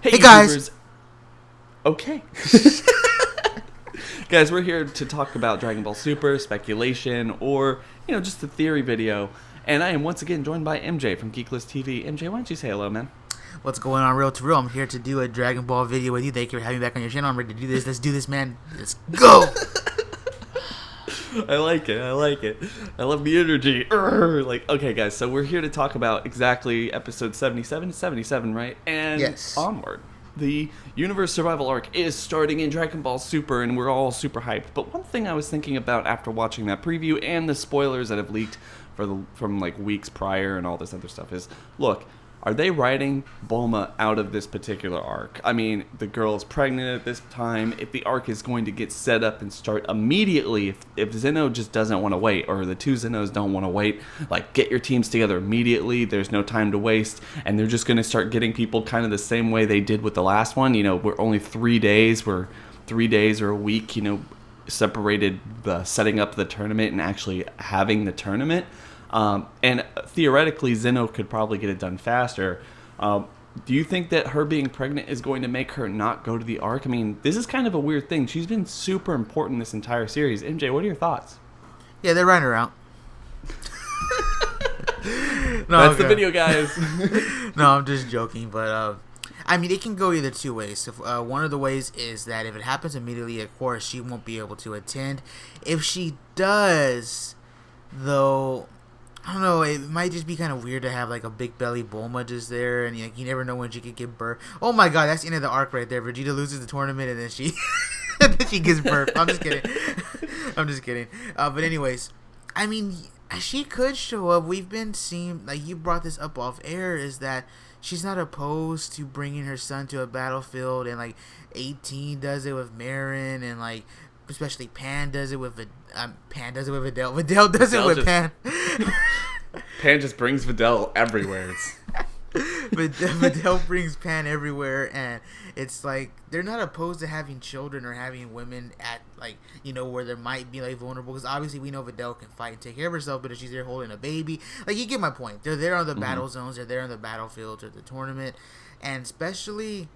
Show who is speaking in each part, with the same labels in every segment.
Speaker 1: Hey
Speaker 2: guys.
Speaker 1: YouTubers. Okay. Guys, we're here to talk about Dragon Ball Super, speculation, or, just a theory video. And I am once again joined by MJ from Geekless TV. MJ, why don't you say hello, man?
Speaker 2: What's going on, Real to Real? I'm here to do a Dragon Ball video with you. Thank you for having me back on your channel. I'm ready to do this. Let's do this, man. Let's go.
Speaker 1: I like it. I love the energy. Okay, guys, so we're here to talk about exactly episode 77, right? And
Speaker 2: Yes.
Speaker 1: onward. The Universe Survival Arc is starting in Dragon Ball Super, and we're all super hyped. But one thing I was thinking about after watching that preview and the spoilers that have leaked from weeks prior and all this other stuff is, look, are they writing Bulma out of this particular arc? I mean, the girl is pregnant at this time. If the arc is going to get set up and start immediately, if Zeno just doesn't want to wait, or the two Zenos don't want to wait, get your teams together immediately. There's no time to waste, and they're just going to start getting people kind of the same way they did with the last one. We're only 3 days. We're 3 days or a week, separated the setting up the tournament and actually having the tournament. And theoretically, Zeno could probably get it done faster. Do you think that her being pregnant is going to make her not go to the arc? I mean, this is kind of a weird thing. She's been super important this entire series. MJ, what are your thoughts?
Speaker 2: Yeah, they're writing her out.
Speaker 1: That's the video, guys.
Speaker 2: No, I'm just joking. But, I mean, it can go either two ways. One of the ways is that if it happens immediately, of course, she won't be able to attend. If she does, though, I don't know, it might just be kind of weird to have a big belly Bulma just there, and you never know when she could give birth. Oh my god, that's the end of the arc right there. Vegeta loses the tournament and then she and then she gives birth. I'm just kidding. But anyways, I mean, she could show up. We've been seeing, you brought this up off air, is that she's not opposed to bringing her son to a battlefield, and 18 does it with Marin, and especially Pan does it with Videl. Videl does it with Pan.
Speaker 1: Pan just brings Videl everywhere.
Speaker 2: Videl brings Pan everywhere, and it's they're not opposed to having children or having women at where there might be vulnerable, because obviously we know Videl can fight and take care of herself, but if she's there holding a baby, you get my point. They're there on the battle zones, they're there on the battlefield or the tournament, and especially,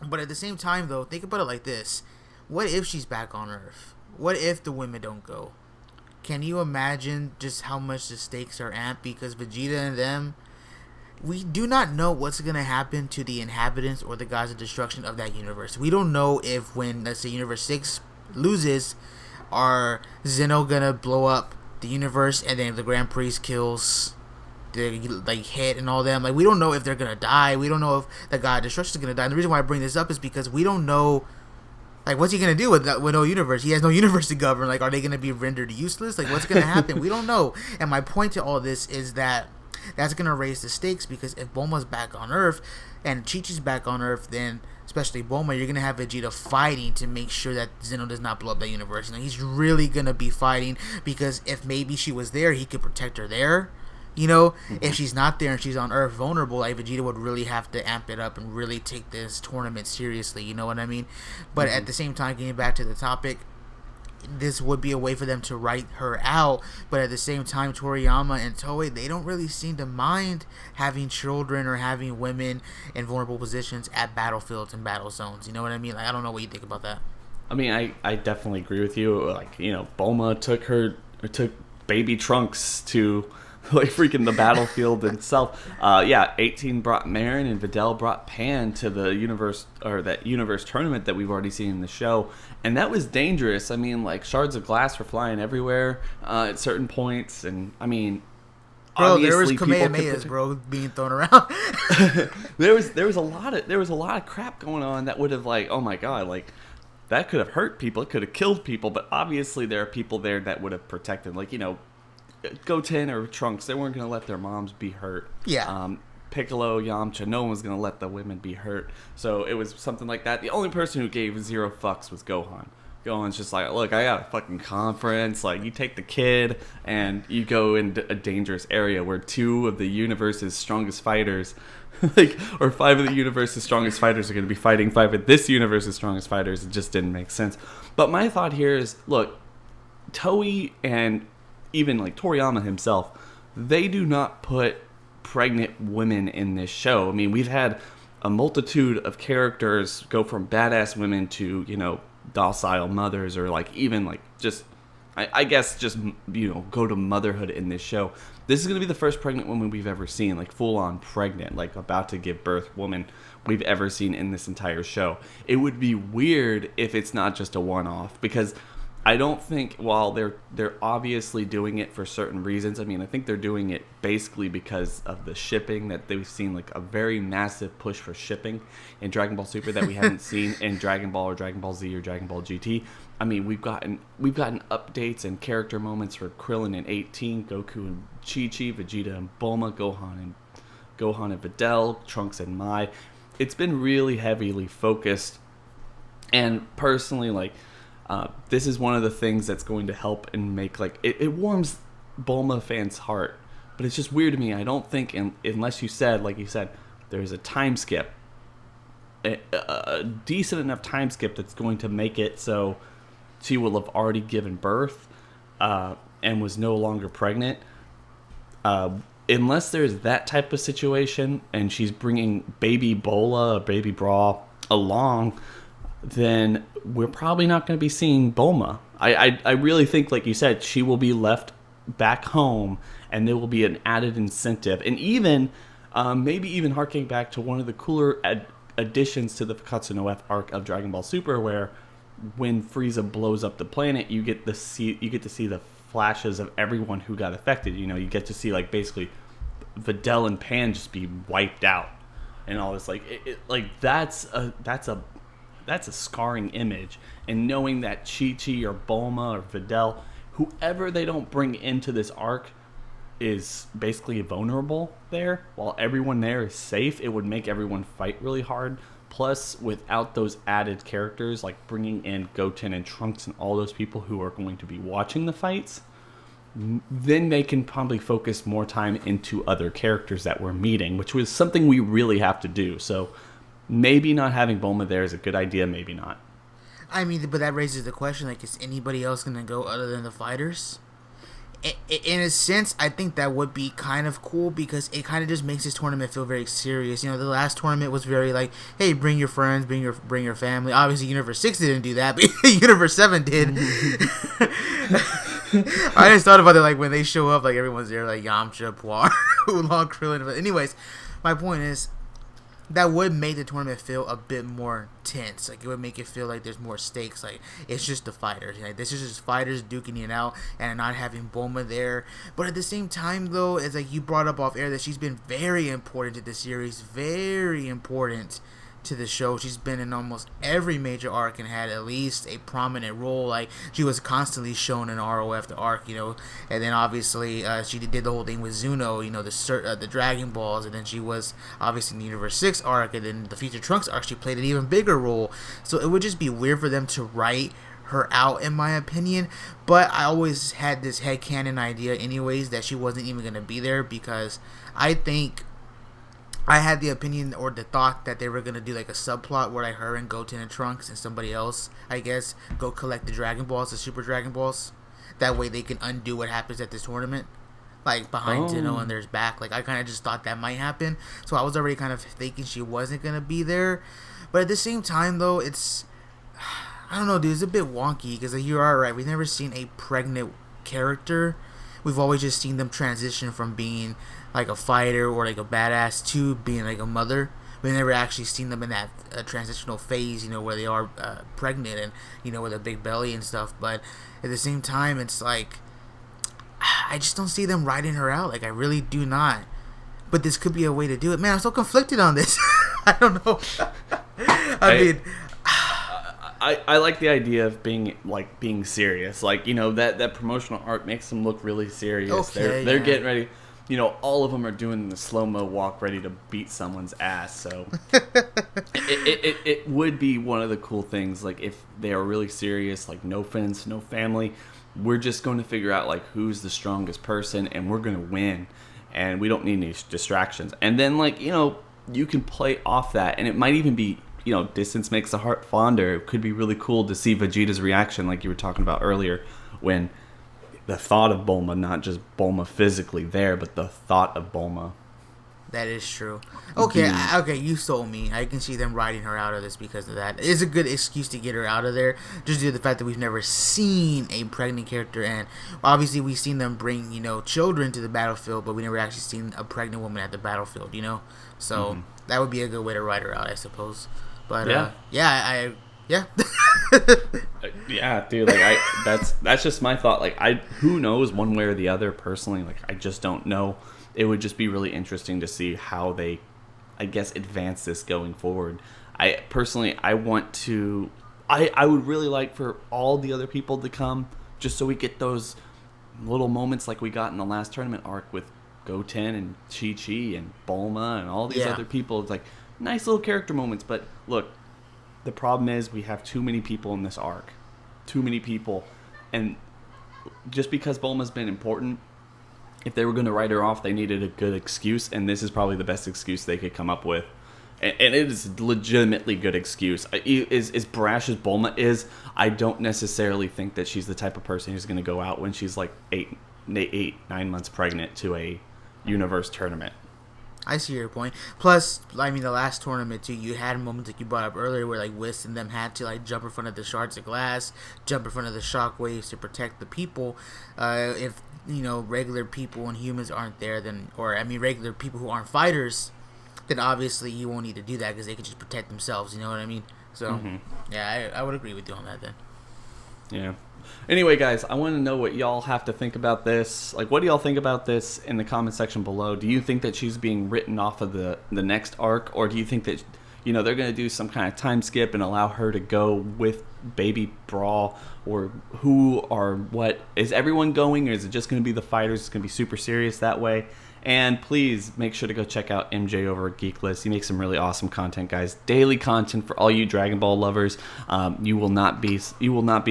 Speaker 2: but at the same time though, think about it like this. What if she's back on Earth? What if the women don't go? Can you imagine just how much the stakes are amped? Because Vegeta and them, we do not know what's going to happen to the inhabitants or the gods of destruction of that universe. We don't know if when, let's say, Universe 6 loses, are Zeno going to blow up the universe and then the Grand Priest kills the hit and all them. We don't know if they're going to die. We don't know if the god of destruction is going to die. And the reason why I bring this up is because we don't know, what's he going to do with no universe? He has no universe to govern. Are they going to be rendered useless? What's going to happen? We don't know. And my point to all this is that that's going to raise the stakes, because if Bulma's back on Earth and Chi-Chi's back on Earth, then especially Bulma, you're going to have Vegeta fighting to make sure that Zeno does not blow up that universe. He's really going to be fighting, because if maybe she was there, he could protect her there. If she's not there and she's on Earth vulnerable, Vegeta would really have to amp it up and really take this tournament seriously. You know what I mean? But at the same time, getting back to the topic, this would be a way for them to write her out. But at the same time, Toriyama and Toei, they don't really seem to mind having children or having women in vulnerable positions at battlefields and battle zones. You know what I mean? I don't know what you think about that.
Speaker 1: I mean, I definitely agree with you. Bulma took baby Trunks to freaking the battlefield itself. 18 brought Marin and Videl brought Pan to the universe, or that universe tournament that we've already seen in the show, and that was dangerous. I mean, shards of glass were flying everywhere at certain points, and I mean,
Speaker 2: bro, there was Kamehamehas, bro, being thrown around.
Speaker 1: there was a lot of crap going on that would have oh my god, that could have hurt people, it could have killed people, but obviously there are people there that would have protected, Goten or Trunks, they weren't going to let their moms be hurt.
Speaker 2: Yeah.
Speaker 1: Piccolo, Yamcha, no one was going to let the women be hurt. So it was something like that. The only person who gave zero fucks was Gohan. Gohan's just look, I got a fucking conference. You take the kid and you go into a dangerous area where 2 of the universe's strongest fighters, or 5 of the universe's strongest fighters are going to be fighting 5 of this universe's strongest fighters. It just didn't make sense. But my thought here is, look, Toei and even Toriyama himself, they do not put pregnant women in this show. I mean, we've had a multitude of characters go from badass women to, docile mothers, or like even like just, I guess just, go to motherhood in this show. This is going to be the first pregnant woman we've ever seen, like full on pregnant, like about to give birth woman we've ever seen in this entire show. It would be weird if it's not just a one-off, because I don't think, while they're obviously doing it for certain reasons. I mean, I think they're doing it basically because of the shipping, that they've seen like a very massive push for shipping in Dragon Ball Super that we haven't seen in Dragon Ball or Dragon Ball Z or Dragon Ball GT. I mean, we've gotten updates and character moments for Krillin and 18, Goku and Chi-Chi, Vegeta and Bulma, Gohan and Videl, Trunks and Mai. It's been really heavily focused, and personally, like, this is one of the things that's going to help and make, like, it warms Bulma fans' heart. But it's just weird to me. I don't think, unless you said, like you said, there's a time skip, a decent enough time skip that's going to make it so she will have already given birth and was no longer pregnant. Unless there's that type of situation and she's bringing baby Bola or baby Bra along, then we're probably not going to be seeing Bulma. I really think, like you said, she will be left back home, and there will be an added incentive. And even, maybe even harking back to one of the cooler additions to the Fakatsu no F arc of Dragon Ball Super, where when Frieza blows up the planet, you get to see the flashes of everyone who got affected. You get to see, like, basically Videl and Pan just be wiped out, and all this. Like, that's a scarring image. And knowing that Chi-Chi or Bulma or Videl, whoever they don't bring into this arc, is basically vulnerable there, while everyone there is safe, it would make everyone fight really hard. Plus, without those added characters, like bringing in Goten and Trunks and all those people who are going to be watching the fights, then they can probably focus more time into other characters that we're meeting, which was something we really have to do. So maybe not having Bulma there is a good idea, maybe not.
Speaker 2: I mean, but that raises the question, like, is anybody else going to go other than the fighters? In a sense, I think that would be kind of cool, because it kind of just makes this tournament feel very serious. The last tournament was very like, hey, bring your friends, bring your family. Obviously, Universe 6 didn't do that, but Universe 7 did. I just thought about it, like, when they show up, like, everyone's there, like Yamcha, Puar, Oolong, Krillin. But anyways, my point is, that would make the tournament feel a bit more tense. Like, it would make it feel like there's more stakes. Like, it's just the fighters. Like, this is just fighters duking it out and not having Bulma there. But at the same time, though, it's like you brought up off air that she's been very important to the series. Very important to the show. She's been in almost every major arc and had at least a prominent role. Like, she was constantly shown in ROF the arc, and then obviously she did the whole thing with Zuno, the Dragon Balls, and then she was obviously in the Universe 6 arc, and then the Future Trunks arc she played an even bigger role. So it would just be weird for them to write her out, in my opinion. But I always had this headcanon idea anyways that she wasn't even going to be there, because I think I had the opinion or the thought that they were going to do like a subplot where like her and Goten and Trunks and somebody else, I guess, go collect the Dragon Balls, the Super Dragon Balls. That way they can undo what happens at this tournament. Like behind Zeno and there's back. Like, I kind of just thought that might happen. So I was already kind of thinking she wasn't going to be there. But at the same time, though, it's, I don't know, dude, it's a bit wonky, because like, you are right. We've never seen a pregnant character. We've always just seen them transition from being like a fighter or like a badass to being like a mother. We've never actually seen them in that transitional phase, where they are pregnant and, with a big belly and stuff. But at the same time, it's like, I just don't see them writing her out. Like, I really do not. But this could be a way to do it. Man, I'm so conflicted on this. I don't know.
Speaker 1: I like the idea of being serious. Like, that promotional art makes them look really serious.
Speaker 2: Okay,
Speaker 1: they're getting ready. All of them are doing the slow-mo walk ready to beat someone's ass. So it would be one of the cool things. Like, if they are really serious, like, no friends, no family, we're just going to figure out like who's the strongest person, and we're going to win. And we don't need any distractions. And then, like, you can play off that, and it might even be, distance makes the heart fonder. It could be really cool to see Vegeta's reaction, like you were talking about earlier, when the thought of Bulma, not just Bulma physically there, but the thought of Bulma
Speaker 2: That is true. Okay, okay, you sold me. I can see them writing her out of this because of that. It's a good excuse to get her out of there, just due to the fact that we've never seen a pregnant character, and obviously we've seen them bring, you know, children to the battlefield, but we never actually seen a pregnant woman at the battlefield, you know. So that would be a good way to write her out, I suppose. But yeah, yeah.
Speaker 1: Yeah, dude. Like that's just my thought. Like who knows one way or the other. Personally, like I just don't know. It would just be really interesting to see how they, I guess, advance this going forward. I want to. I would really like for all the other people to come, just so we get those little moments like we got in the last tournament arc with Goten and Chi-Chi and Bulma and all these other people. It's like nice little character moments. But look, the problem is we have too many people in this arc. Too many people. And just because Bulma's been important, if they were going to write her off, they needed a good excuse, and this is probably the best excuse they could come up with. And it is a legitimately good excuse. As brash as Bulma is, I don't necessarily think that she's the type of person who's going to go out when she's like 9 months pregnant to a universe tournament.
Speaker 2: I see your point. Plus, I mean, the last tournament too, you had moments like you brought up earlier where like Whis and them had to like jump in front of the shards of glass, jump in front of the shockwaves to protect the people. If you know regular people and humans aren't there, then, or I mean regular people who aren't fighters, then obviously you won't need to do that because they can just protect themselves. You know what I mean? So yeah, I would agree with you on that then.
Speaker 1: Yeah. Anyway, guys, I want to know what y'all have to think about this. Like, what do y'all think about this in the comment section below? Do you think that she's being written off of the next arc, or do you think that, you know, they're going to do some kind of time skip and allow her to go with Baby Brawl, or who or what? Is everyone going, or is it just going to be the fighters? It's going to be super serious that way. And please make sure to go check out MJ over at Geek List. He makes some really awesome content, guys. Daily content for all you Dragon Ball lovers. You will not be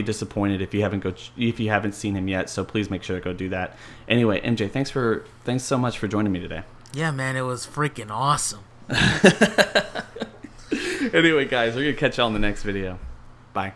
Speaker 1: disappointed if you haven't seen him yet. So please make sure to go do that. Anyway, MJ, thanks so much for joining me today.
Speaker 2: Yeah, man, it was freaking awesome.
Speaker 1: Anyway, guys, we're gonna catch y'all in the next video. Bye.